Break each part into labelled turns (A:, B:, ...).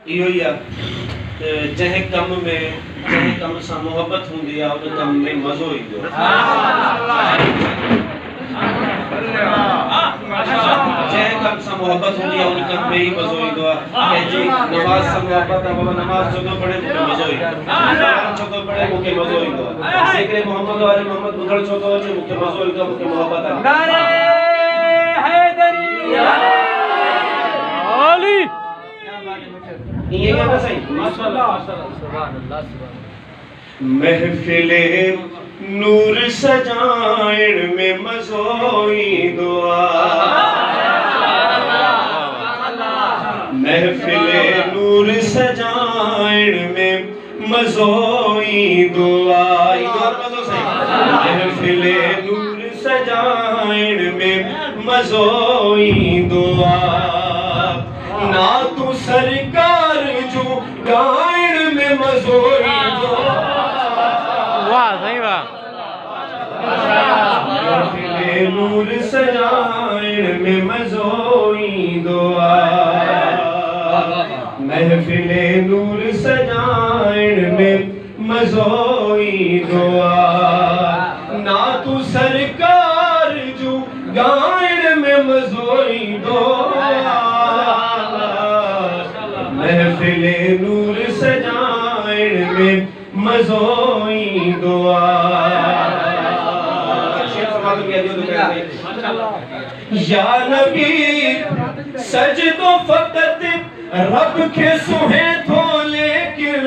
A: इहो ही आ जंहिं कम सां मोहब्बत हूंदी आहे उन कम में मज़ो ईंदो आहे। जंहिं कम सां मोहब्बत हूंदी आहे उन कम में ही मज़ो ईंदो आहे। कंहिंजी नमाज़ सां मोहब्बत आहे, बाबा नमाज़ छो थो पढ़े मूंखे मज़ो ईंदो आहे, छो थो पढ़े मूंखे मज़ो ईंदो आहे, ज़िक्र मोहम्मद वाले मोहम्मद ॿुधण छो थो अचे मूंखे मज़ो ईंदो आहे, मूंखे मोहब्बत आहे। नारे हैदरी अली ये क्या सही माशाल्लाह सुभान अल्लाह महफिले नूर सजाइण में मज़ो ईंदो आहे। महफिले नूर सजाइण में मज़ो ईंदो आहे। महफिले नूर सजाइण में मज़ो ईंदो आहे। ना तू सरकार जो गाइण में मज़ो ईंदो वाह सही वाह। महफिले नूर सजाइण में मज़ो ईंदो आहे। महफिले नूर सजाइण में मज़ो ईंदो आहे। ना तू सरकार जो गाइण में मज़ो ईंदो महफिले नूर सजाइण में मज़ो ईंदो या नबी सजदो फ़क़त रब खे सुहे थो लेकिन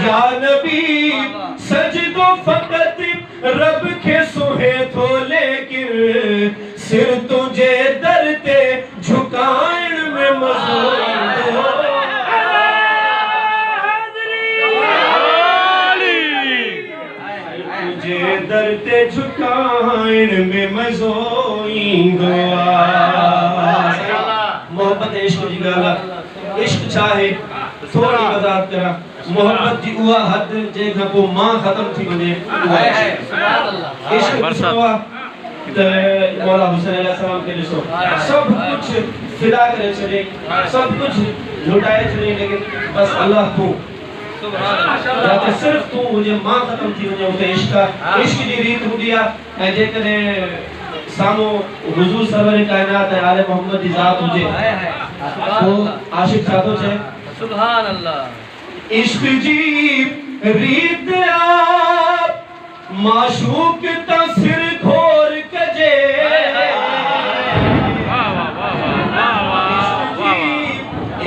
A: या नबी सजदो फ़क़त रब खे सुहे थो लेकिन सिर तुझे दर ते झुकाइण में मज़ो ईंदो तुझे दर ते झुकाइण में मज़ो ईंदो आहे। मोहब्बत इश्क जी ॻाल्हि आहे। इश्क छा आहे थोरी वज़ाहत करा। मोहब्बत जी उहा हद जंहिंखां पोइ मां ख़त्म थी वञे इश्क मौला हुसैन अलैहिस्सलाम के ॾिसो सब कुछ फिदा करे छॾे, सब कुछ लुटाए छॾे, लेकिन बस अल्लाह तू या त सिर्फ तू हुजे मां ख़त्म थी वञे उते इश्क आहे। इश्क जी रीत हूंदी आहे ऐं जेकॾहिं साम्हूं हुज़ूर सरवर काइनात ऐं आले मोहम्मद जी ज़ात हुजे पोइ आशिक़ छा थो चए सुभान अल्लाह। इश्क जी रीत आहे माशूक ता सिर घोर कजे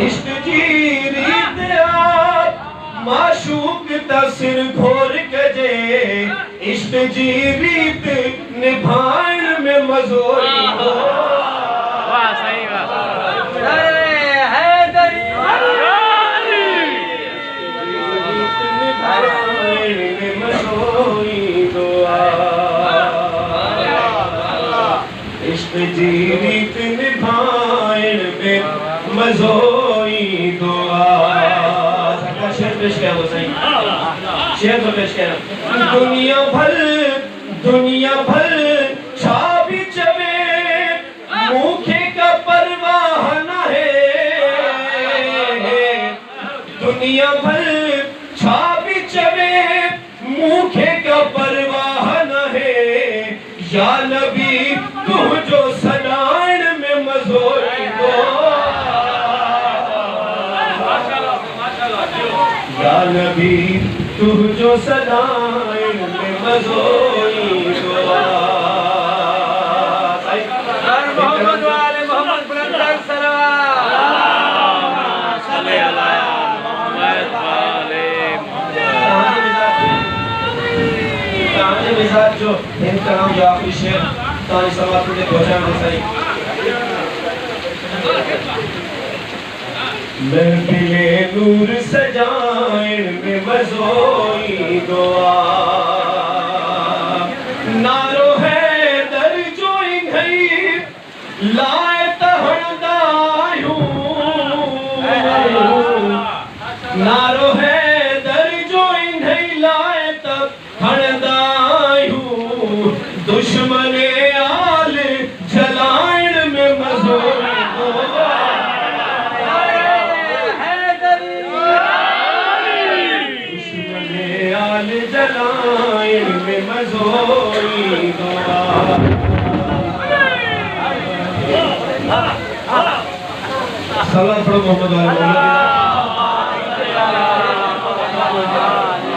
A: इश्क जी रीत आहे माशूक ता सिर घोर कजे इश्क जी रीत निभाइण में मज़ो ईंदो वाह सही वाह। अरे हैदरी निभाइण में मज़ो ईंदो इश्क जी रीत निभाइण में मज़ो ईंदो आहे। शेर पेश कया वो सही शेर तो पेश कया। दुनिया भर छा भी चवे मूंखे का परवाह न है। दुनिया भर छा भी चवे मूंखे का परवाह न है। या नबी तुझो सदाइण में मज़ो ईंदो या नबी तुझो सदाइण में मज़ो ईंदो मोहम्मद वाले मोहम्मद बुलंद सलवात सल्ले अला मोहम्मद वाले ताने मिजाज जो हिंद कलाम जो आखिरी शेर ताने सलवात में पहुंचा में सही महफिले नूर सजाइण में मज़ो ईंदो आहे। नारो है दर जो इंघई लाए त हणंदा आहियूं। नारो है दर जो इंघई लाए त हणंदा आहियूं। दुश्मन आल जलाइण में मज़ो ईंदो लाइन में मजोरी सलाम पढ़ो मोहम्मद वाले